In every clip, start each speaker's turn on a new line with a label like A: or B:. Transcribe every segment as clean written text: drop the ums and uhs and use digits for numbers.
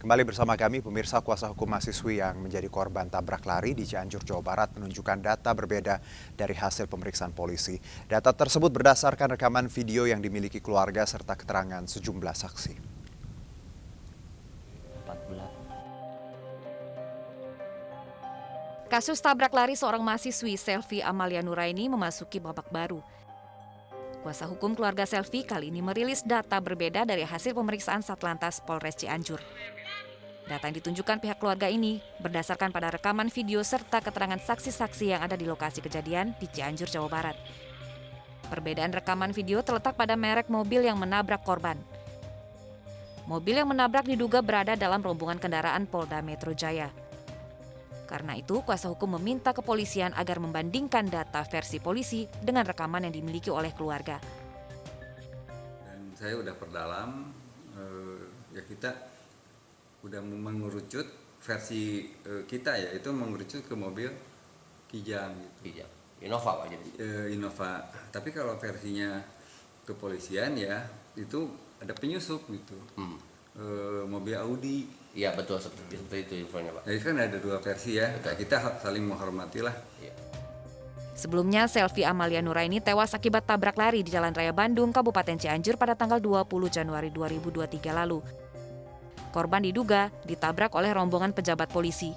A: Kembali bersama kami, pemirsa. Kuasa hukum mahasiswi yang menjadi korban tabrak lari di Cianjur, Jawa Barat menunjukkan data berbeda dari hasil pemeriksaan polisi. Data tersebut berdasarkan rekaman video yang dimiliki keluarga serta keterangan sejumlah saksi.
B: Kasus tabrak lari seorang mahasiswi Selvi Amalia Nuraini memasuki babak baru. Kuasa hukum keluarga Selvi kali ini merilis data berbeda dari hasil pemeriksaan Satlantas Polres Cianjur. Data yang ditunjukkan pihak keluarga ini berdasarkan pada rekaman video serta keterangan saksi-saksi yang ada di lokasi kejadian di Cianjur, Jawa Barat. Perbedaan rekaman video terletak pada merek mobil yang menabrak korban. Mobil yang menabrak diduga berada dalam rombongan kendaraan Polda Metro Jaya. Karena itu, kuasa hukum meminta kepolisian agar membandingkan data versi polisi dengan rekaman yang dimiliki oleh keluarga.
C: Dan saya udah perdalam, ya kita udah mengerucut versi kita, ya itu mengerucut ke mobil Kijang gitu.
D: Kijang, Innova Pak jadi.
C: Innova. Tapi kalau versinya kepolisian ya itu ada penyusup gitu. Mobil Audi.
D: Iya betul, seperti itu infonya Pak.
C: Jadi kan ada dua versi ya. Kita saling menghormati lah.
D: Ya.
B: Sebelumnya, Selvi Amalia Nuraini tewas akibat tabrak lari di Jalan Raya Bandung, Kabupaten Cianjur pada tanggal 20 Januari 2023 lalu. Korban diduga ditabrak oleh rombongan pejabat polisi.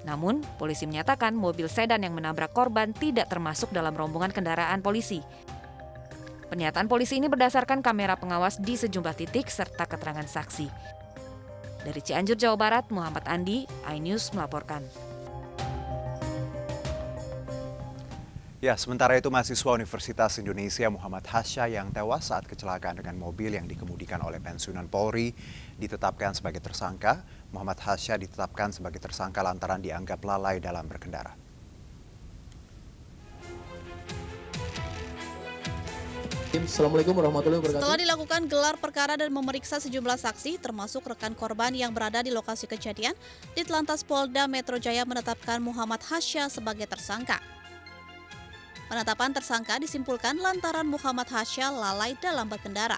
B: Namun, polisi menyatakan mobil sedan yang menabrak korban tidak termasuk dalam rombongan kendaraan polisi. Pernyataan polisi ini berdasarkan kamera pengawas di sejumlah titik serta keterangan saksi. Dari Cianjur, Jawa Barat, Muhammad Andi, iNews melaporkan.
A: Ya, sementara itu mahasiswa Universitas Indonesia Muhammad Hasya yang tewas saat kecelakaan dengan mobil yang dikemudikan oleh pensiunan Polri ditetapkan sebagai tersangka. Muhammad Hasya ditetapkan sebagai tersangka lantaran dianggap lalai dalam berkendara.
E: Assalamualaikum warahmatullahi wabarakatuh.
F: Setelah dilakukan gelar perkara dan memeriksa sejumlah saksi, termasuk rekan korban yang berada di lokasi kejadian, Ditlantas Polda Metro Jaya menetapkan Muhammad Hasya sebagai tersangka. Penetapan tersangka disimpulkan lantaran Muhammad Hasya lalai dalam berkendara.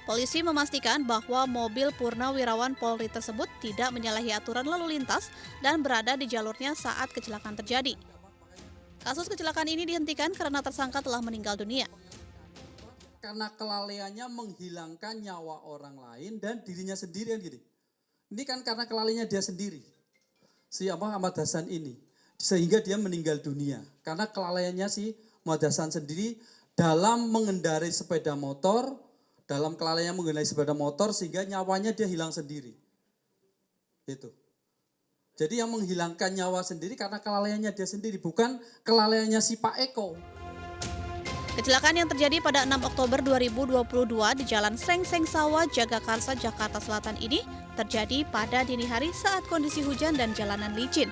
F: Polisi memastikan bahwa mobil Purnawirawan Polri tersebut tidak menyalahi aturan lalu lintas dan berada di jalurnya saat kecelakaan terjadi. Kasus kecelakaan ini dihentikan karena tersangka telah meninggal dunia.
E: Karena kelalaiannya menghilangkan nyawa orang lain dan dirinya sendiri kan gini. Ini kan karena kelalaiannya dia sendiri. Si Ahmad Hasan ini. Sehingga dia meninggal dunia. Karena kelalaiannya si Ahmad Hasan sendiri dalam mengendarai sepeda motor, dalam kelalaiannya mengendarai sepeda motor sehingga nyawanya dia hilang sendiri. Itu. Jadi yang menghilangkan nyawa sendiri karena kelalaiannya dia sendiri, bukan kelalaiannya si Pak Eko.
F: Kecelakaan yang terjadi pada 6 Oktober 2022 di Jalan Srengseng Sawah, Jagakarsa, Jakarta Selatan ini terjadi pada dini hari saat kondisi hujan dan jalanan licin.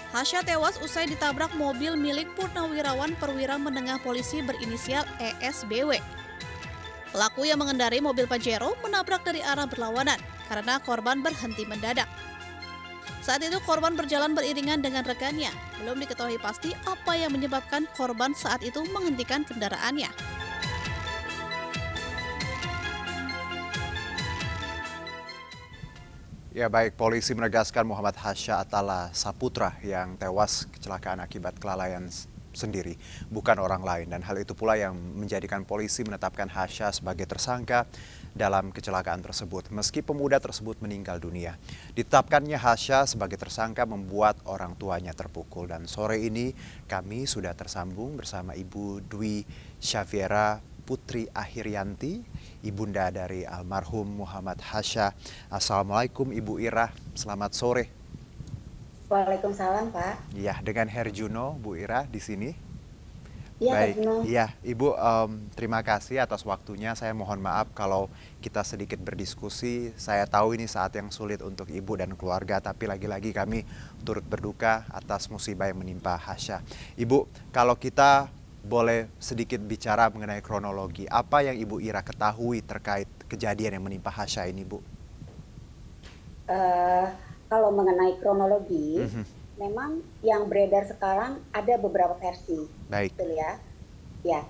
F: Hasya tewas usai ditabrak mobil milik Purnawirawan Perwira Menengah Polisi berinisial ESBW. Pelaku yang mengendarai mobil Pajero menabrak dari arah berlawanan karena korban berhenti mendadak. Saat itu korban berjalan beriringan dengan rekannya. Belum diketahui pasti apa yang menyebabkan korban saat itu menghentikan kendaraannya.
A: Ya baik, polisi menegaskan Muhammad Hasya Atala Saputra yang tewas kecelakaan akibat kelalaian sendiri, bukan orang lain. Dan hal itu pula yang menjadikan polisi menetapkan Hasya sebagai tersangka dalam kecelakaan tersebut, meski pemuda tersebut meninggal dunia. Ditetapkannya Hasya sebagai tersangka membuat orang tuanya terpukul. Dan sore ini kami sudah tersambung bersama Ibu Dwi Syafiera Putri Akhiryanti, ibunda dari almarhum Muhammad Hasya. Assalamualaikum Ibu Ira, selamat sore.
G: Waalaikumsalam Pak.
A: Iya, dengan Herjuno, Bu Ira di sini.
G: Iya,
A: Baik,
G: Herjuno.
A: iya Ibu, terima kasih atas waktunya. Saya mohon maaf kalau kita sedikit berdiskusi. Saya tahu ini saat yang sulit untuk Ibu dan keluarga, tapi lagi-lagi kami turut berduka atas musibah yang menimpa Hasya. Ibu, kalau kita boleh sedikit bicara mengenai kronologi, apa yang Ibu Ira ketahui terkait kejadian yang menimpa Hasya ini, Bu?
G: Kalau mengenai kronologi, memang yang beredar sekarang ada beberapa versi.
A: Baik.
G: Betul ya. Ya,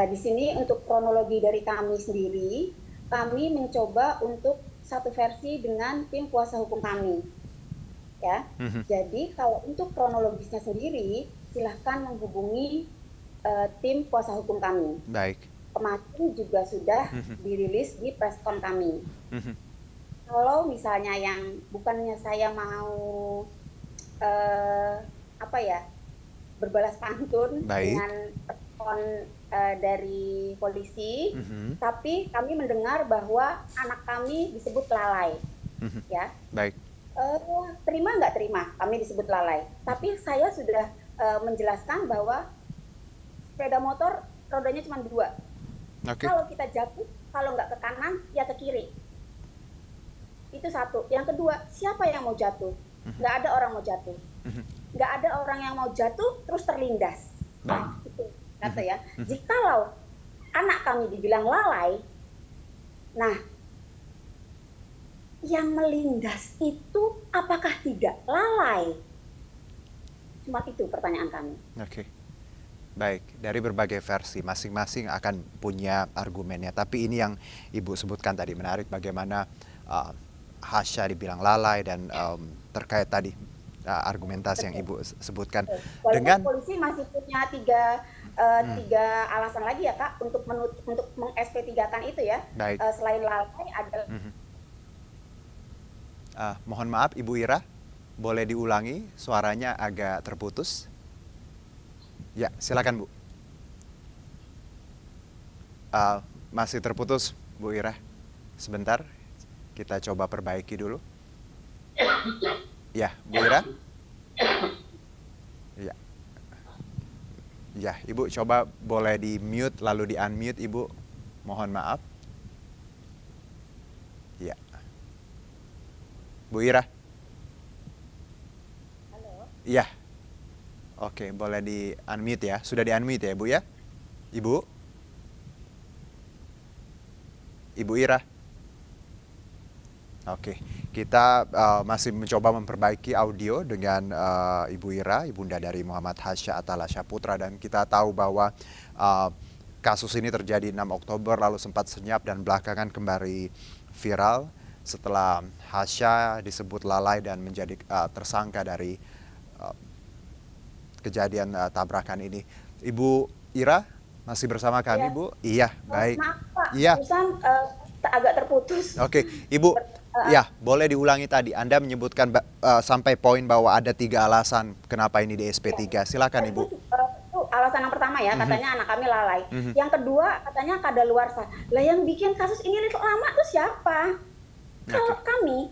G: di sini untuk kronologi dari kami sendiri, kami mencoba untuk satu versi dengan tim kuasa hukum kami. Ya, jadi kalau untuk kronologisnya sendiri, silahkan menghubungi tim kuasa hukum kami.
A: Baik.
G: Kemarin juga sudah dirilis di preskon kami. Kalau misalnya yang bukannya saya mau berbalas pantun dengan respon dari polisi, tapi kami mendengar bahwa anak kami disebut lalai, ya.
A: Baik.
G: Terima nggak terima kami disebut lalai, tapi saya sudah menjelaskan bahwa sepeda motor rodanya cuma 2. Kalau kita jatuh, kalau nggak ke kanan ya ke kiri. Itu satu. Yang kedua, siapa yang mau jatuh? Nggak ada orang mau jatuh. Nggak ada orang yang mau jatuh terus terlindas. Itu kata ya. Jikalau anak kami dibilang lalai, nah yang melindas itu apakah tidak lalai? Cuma itu pertanyaan kami.
A: Oke. Baik, dari berbagai versi, masing-masing akan punya argumennya. Tapi ini yang Ibu sebutkan tadi, menarik bagaimana Hasya dibilang lalai dan terkait tadi argumentasi yang Ibu sebutkan.
G: Dengan polisi masih punya tiga alasan lagi ya Kak untuk meng-SP3-kan itu ya.
A: Baik.
G: Selain lalai adalah
A: mohon maaf Ibu Ira, boleh diulangi, suaranya agak terputus. Ya, silakan Bu. Masih terputus Bu Ira. Sebentar, kita coba perbaiki dulu. Ya, Bu Ira. Ya. Ya, Ibu coba boleh di-mute lalu di-unmute Ibu. Mohon maaf. Ya. Bu Ira.
G: Halo.
A: Iya. Oke, boleh di-unmute ya. Sudah di-unmute ya, Bu ya? Ibu? Ibu Ira? Oke, kita masih mencoba memperbaiki audio dengan Ibu Ira, ibunda dari Muhammad Hasya Atala Syaputra. Dan kita tahu bahwa kasus ini terjadi 6 Oktober, lalu sempat senyap dan belakangan kembali viral setelah Hasya disebut lalai dan menjadi tersangka dari kejadian tabrakan ini. Ibu Ira masih bersama kami, Bu? Iya, baik.
G: Maaf Pak,
A: Iya.
G: agak terputus.
A: Oke, Ibu, ya boleh diulangi tadi. Anda menyebutkan sampai poin bahwa ada 3 alasan kenapa ini di SP3. Silakan Ibu.
G: Itu alasan yang pertama ya, katanya anak kami lalai. Yang kedua, katanya kadaluarsa. Lah yang bikin kasus ini lama tuh siapa? Kalau kami,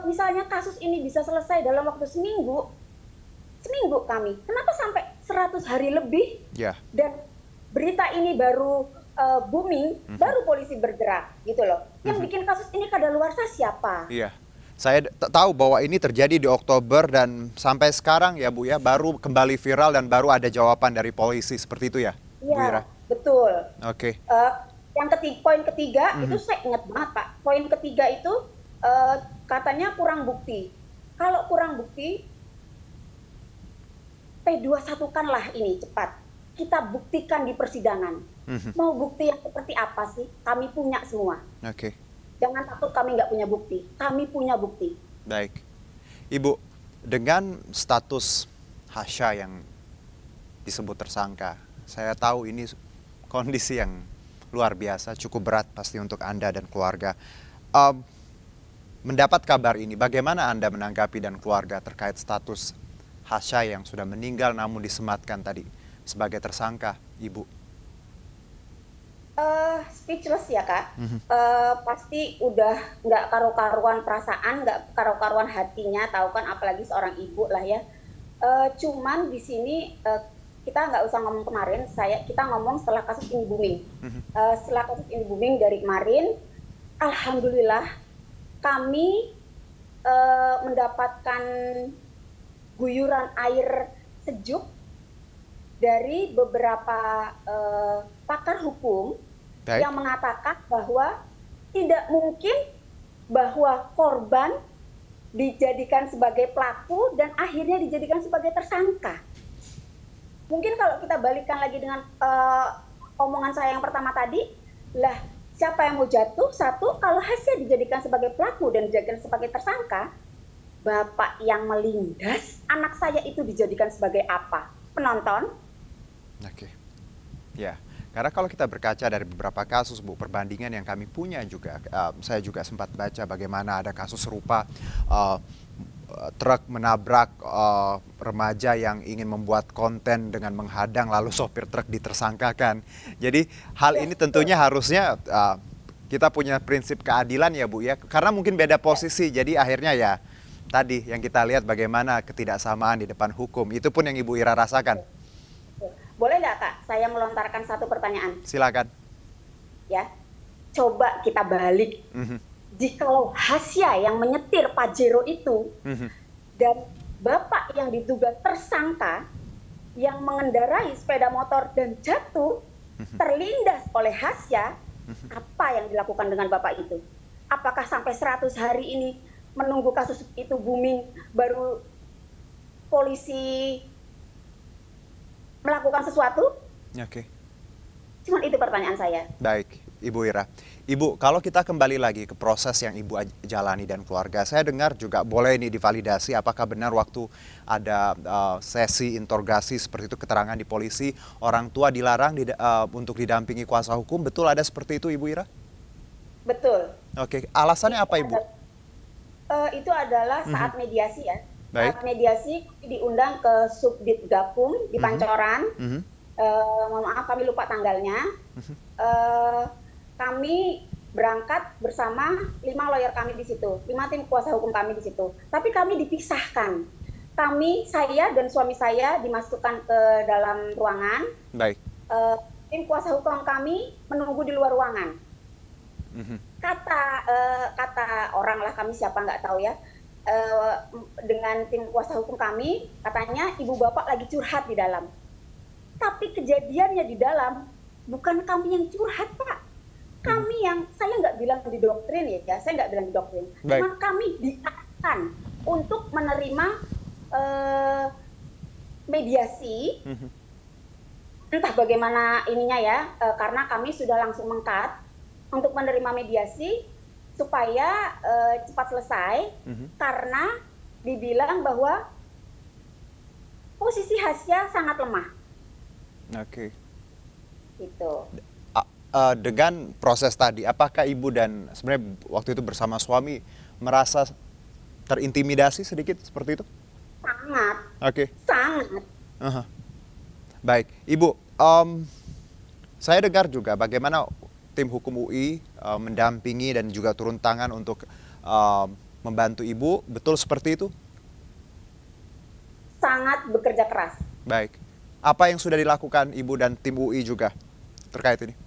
G: misalnya kasus ini bisa selesai dalam waktu seminggu kami, kenapa sampai 100 hari lebih?
A: Ya.
G: Dan berita ini baru booming, baru polisi bergerak gitu loh. Yang bikin kasus ini kadaluarsa siapa?
A: Iya. Saya tahu bahwa ini terjadi di Oktober dan sampai sekarang ya Bu ya, baru kembali viral dan baru ada jawaban dari polisi, seperti itu ya, Bu Ira?
G: Iya, betul.
A: Oke.
G: Poin ketiga itu saya ingat banget Pak. Poin ketiga itu katanya kurang bukti. Kalau kurang bukti, P21-kanlah ini cepat. Kita buktikan di persidangan. Mau bukti yang seperti apa sih? Kami punya semua.
A: Oke.
G: Jangan takut kami nggak punya bukti. Kami punya bukti.
A: Baik. Ibu, dengan status Hasya yang disebut tersangka, saya tahu ini kondisi yang luar biasa, cukup berat pasti untuk Anda dan keluarga. Mendapat kabar ini, bagaimana Anda menanggapi dan keluarga terkait status Hasya yang sudah meninggal namun disematkan tadi sebagai tersangka, Ibu?
G: Speechless ya Kak. Pasti udah nggak karu-karuan perasaan, nggak karu-karuan hatinya, tahu kan apalagi seorang ibu lah ya. Cuman di sini kita nggak usah ngomong kemarin, kita ngomong setelah kasus ini booming. Setelah kasus ini booming dari kemarin, alhamdulillah kami mendapatkan guyuran air sejuk dari beberapa pakar hukum yang mengatakan bahwa tidak mungkin bahwa korban dijadikan sebagai pelaku dan akhirnya dijadikan sebagai tersangka. Mungkin kalau kita balikkan lagi dengan omongan saya yang pertama tadi, lah siapa yang mau jatuh? Satu, kalau Hasya dijadikan sebagai pelaku dan dijadikan sebagai tersangka, bapak yang melindas anak saya itu dijadikan sebagai apa? Penonton?
A: Oke. Ya, karena kalau kita berkaca dari beberapa kasus, Bu, perbandingan yang kami punya juga, saya juga sempat baca bagaimana ada kasus serupa, truk menabrak remaja yang ingin membuat konten dengan menghadang, lalu sopir truk ditersangkakan. Jadi hal ini tentunya harusnya kita punya prinsip keadilan ya, Bu, ya, karena mungkin beda posisi, jadi akhirnya ya tadi yang kita lihat bagaimana ketidaksamaan di depan hukum, itu pun yang Ibu Ira rasakan.
G: Boleh nggak Kak, saya melontarkan satu pertanyaan?
A: Silakan.
G: Ya, coba kita balik. Jikalau Hasya yang menyetir Pajero itu dan bapak yang diduga tersangka yang mengendarai sepeda motor dan jatuh terlindas oleh Hasya, apa yang dilakukan dengan bapak itu? Apakah sampai 100 hari ini menunggu kasus itu booming baru polisi melakukan sesuatu?
A: Oke.
G: Cuman itu pertanyaan saya.
A: Baik, Ibu Ira. Ibu, kalau kita kembali lagi ke proses yang Ibu jalani dan keluarga, saya dengar juga boleh ini divalidasi apakah benar waktu ada sesi interogasi seperti itu, keterangan di polisi, orang tua dilarang untuk didampingi kuasa hukum, betul ada seperti itu Ibu Ira?
G: Betul.
A: Oke, alasannya apa Ibu?
G: Itu adalah saat mediasi ya.
A: Baik.
G: Saat mediasi diundang ke Subdit Gakum di Pancoran. Mohon maaf kami lupa tanggalnya. Kami berangkat bersama 5 lawyer kami di situ, 5 tim kuasa hukum kami di situ. Tapi kami dipisahkan. Saya dan suami saya dimasukkan ke dalam ruangan.
A: Baik.
G: Tim kuasa hukum kami menunggu di luar ruangan. Kata orang lah, kami siapa nggak tahu ya. Dengan tim kuasa hukum kami, katanya ibu bapak lagi curhat di dalam. Tapi kejadiannya di dalam bukan kami yang curhat, Pak. Kami yang, saya nggak bilang didoktrin ya, saya nggak bilang didoktrin. Cuma kami diarahkan untuk menerima mediasi. Entah bagaimana ininya ya, karena kami sudah langsung mengkat untuk menerima mediasi supaya cepat selesai, karena dibilang bahwa posisi Hasya sangat lemah.
A: Oke.
G: Gitu.
A: Dengan proses tadi, apakah Ibu dan sebenarnya waktu itu bersama suami merasa terintimidasi sedikit seperti itu?
G: Sangat.
A: Oke.
G: Sangat.
A: Baik, Ibu, saya dengar juga bagaimana tim hukum UI mendampingi dan juga turun tangan untuk membantu Ibu, betul seperti itu?
G: Sangat bekerja keras.
A: Baik, apa yang sudah dilakukan Ibu dan tim UI juga terkait ini?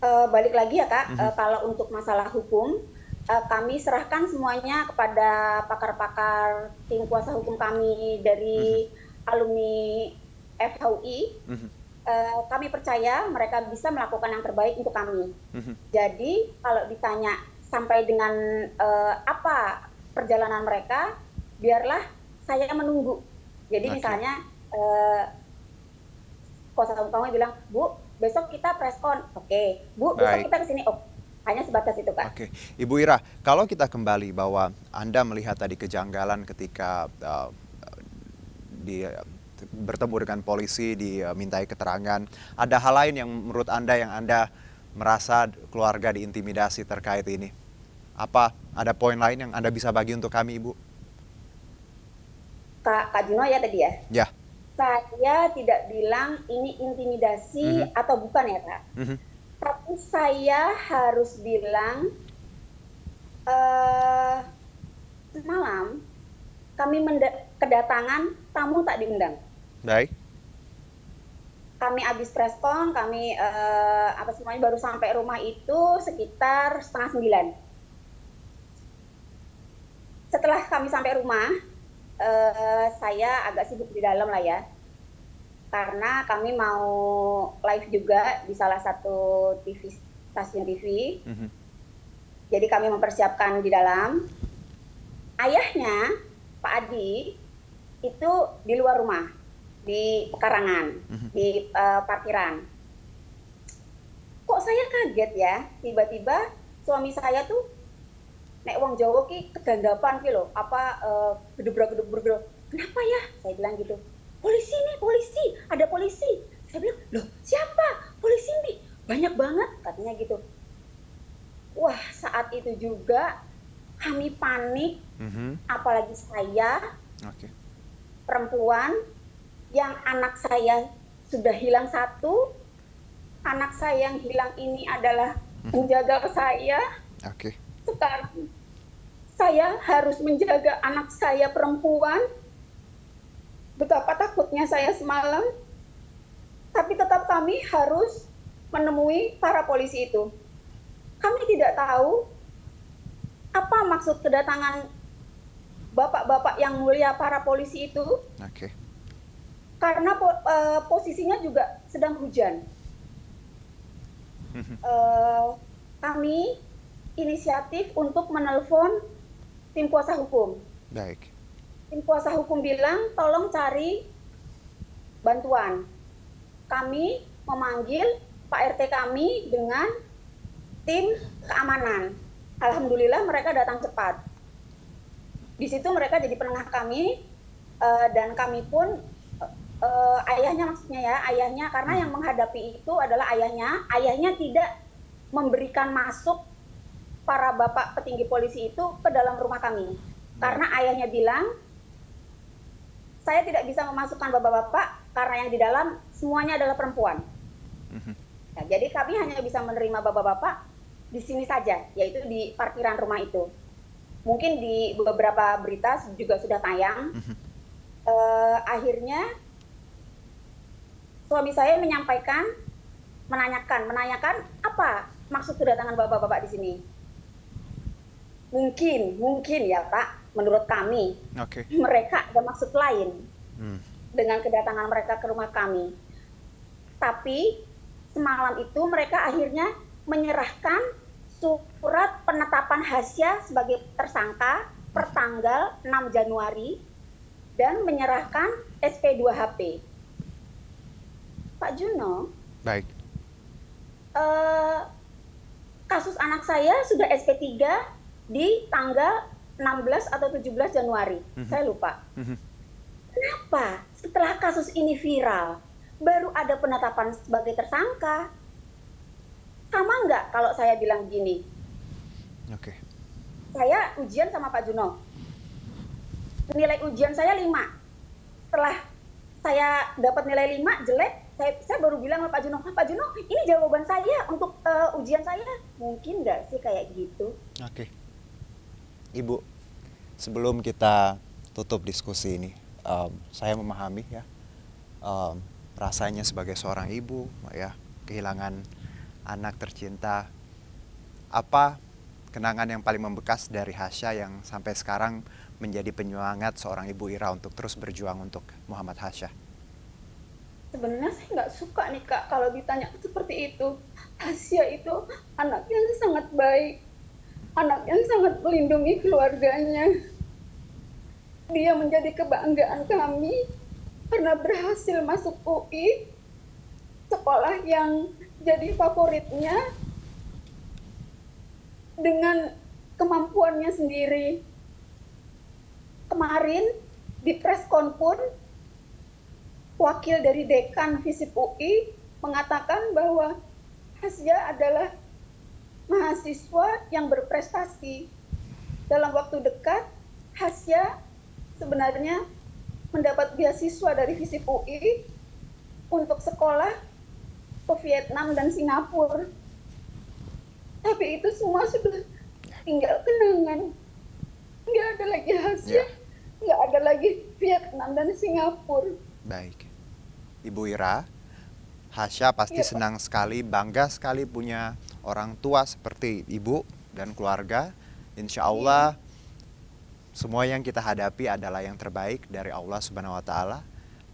G: Balik lagi ya Kak, kalau untuk masalah hukum, kami serahkan semuanya kepada pakar-pakar tim kuasa hukum kami dari alumni FHUI. Kami percaya mereka bisa melakukan yang terbaik untuk kami. Jadi kalau ditanya sampai dengan apa perjalanan mereka, biarlah saya menunggu. Jadi misalnya kuasa hukum kami bilang, Bu, besok kita press con. Oke. Bu, besok kita kesini. Oh, hanya sebatas itu Kak.
A: Oke, Ibu Ira, kalau kita kembali bahwa Anda melihat tadi kejanggalan ketika bertemu dengan polisi, dimintai keterangan. Ada hal lain yang menurut Anda yang Anda merasa keluarga diintimidasi terkait ini? Apa ada poin lain yang Anda bisa bagi untuk kami, Ibu?
G: Kak Juno ya tadi ya?
A: Ya.
G: Saya tidak bilang ini intimidasi atau bukan ya Kak. Tapi saya harus bilang semalam kami kedatangan tamu tak diundang.
A: Baik.
G: Kami habis preskon, kami semuanya baru sampai rumah itu sekitar 8:30. Setelah kami sampai rumah, saya agak sibuk di dalam lah ya, karena kami mau live juga di salah satu stasiun TV. Jadi kami mempersiapkan di dalam. Ayahnya, Pak Adi, itu di luar rumah, di pekarangan, di parkiran. Kok saya kaget ya, tiba-tiba suami saya tuh nek wong Jawa ki keganggapan ki lho, gedebrak-gedebrak. Kenapa ya? Saya bilang gitu. Polisi nih, polisi, ada polisi. Saya bilang, loh siapa? Polisi nih, banyak banget katanya gitu. Wah, saat itu juga kami panik, apalagi saya, perempuan, yang anak saya sudah hilang satu, anak saya yang hilang ini adalah menjaga saya. Sekarang saya harus menjaga anak saya perempuan. Betapa takutnya saya semalam. Tapi tetap kami harus menemui para polisi itu. Kami tidak tahu apa maksud kedatangan bapak-bapak yang mulia para polisi itu. Karena posisinya juga sedang hujan. Kami inisiatif untuk menelpon tim kuasa hukum. Tim kuasa hukum bilang tolong cari bantuan. Kami memanggil Pak RT kami dengan tim keamanan. Alhamdulillah mereka datang cepat. Di situ mereka jadi penengah kami, dan kami pun ayahnya, maksudnya ya ayahnya, karena yang menghadapi itu adalah ayahnya. Ayahnya tidak memberikan masuk para bapak petinggi polisi itu ke dalam rumah kami, karena ayahnya bilang saya tidak bisa memasukkan bapak-bapak karena yang di dalam semuanya adalah perempuan. Nah, jadi kami hanya bisa menerima bapak-bapak di sini saja, yaitu di parkiran rumah itu. Mungkin di beberapa berita juga sudah tayang. Akhirnya suami saya menanyakan apa maksud kedatangan bapak-bapak di sini. Mungkin ya Pak, menurut kami mereka ada maksud lain dengan kedatangan mereka ke rumah kami. Tapi semalam itu mereka akhirnya menyerahkan surat penetapan Hasya sebagai tersangka per tanggal 6 Januari dan menyerahkan SP2HP. Pak Juno, kasus anak saya sudah SP3 di tanggal 16 atau 17 Januari, saya lupa. Kenapa setelah kasus ini viral baru ada penetapan sebagai tersangka? Sama nggak kalau saya bilang gini? Saya ujian sama Pak Juno, nilai ujian saya 5. Setelah saya dapat nilai 5 jelek, saya baru bilang sama Pak Juno, ini jawaban saya untuk ujian saya. Mungkin nggak sih kayak gitu?
A: Ibu, sebelum kita tutup diskusi ini, saya memahami ya rasanya sebagai seorang ibu ya, kehilangan anak tercinta. Apa kenangan yang paling membekas dari Hasya yang sampai sekarang menjadi penyemangat seorang ibu Ira untuk terus berjuang untuk Muhammad Hasya?
G: Sebenarnya saya nggak suka nih Kak kalau ditanya seperti itu. Hasya itu anak yang sangat baik, anak yang sangat melindungi keluarganya. Dia menjadi kebanggaan kami karena berhasil masuk UI, sekolah yang jadi favoritnya dengan kemampuannya sendiri. Kemarin di preskon pun wakil dari dekan FISIP UI mengatakan bahwa Hasya adalah mahasiswa yang berprestasi. Dalam waktu dekat, Hasya sebenarnya mendapat beasiswa dari FISIP UI untuk sekolah ke Vietnam dan Singapura. Tapi itu semua sudah tinggal kenangan. Nggak ada lagi Hasya, nggak ada lagi Vietnam dan Singapura.
A: Baik, Ibu Ira, Hasya pasti senang sekali, bangga sekali punya orang tua seperti ibu dan keluarga. Insya Allah semua yang kita hadapi adalah yang terbaik dari Allah Subhanahu wa Ta'ala.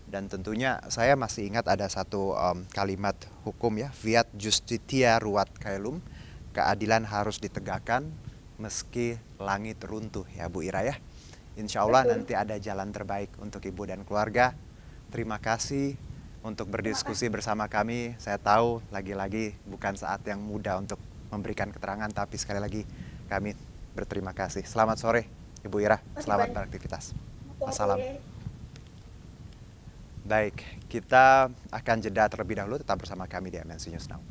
A: Dan tentunya saya masih ingat ada satu kalimat hukum ya, fiat justitia ruat caelum, keadilan harus ditegakkan meski langit runtuh ya Bu Ira ya. Insya Allah nanti ada jalan terbaik untuk ibu dan keluarga. Terima kasih untuk berdiskusi bersama kami. Saya tahu lagi-lagi bukan saat yang mudah untuk memberikan keterangan, tapi sekali lagi kami berterima kasih. Selamat sore, Ibu Ira. Selamat beraktivitas. Wassalam. Baik, kita akan jeda terlebih dahulu. Tetap bersama kami di MNC News Now.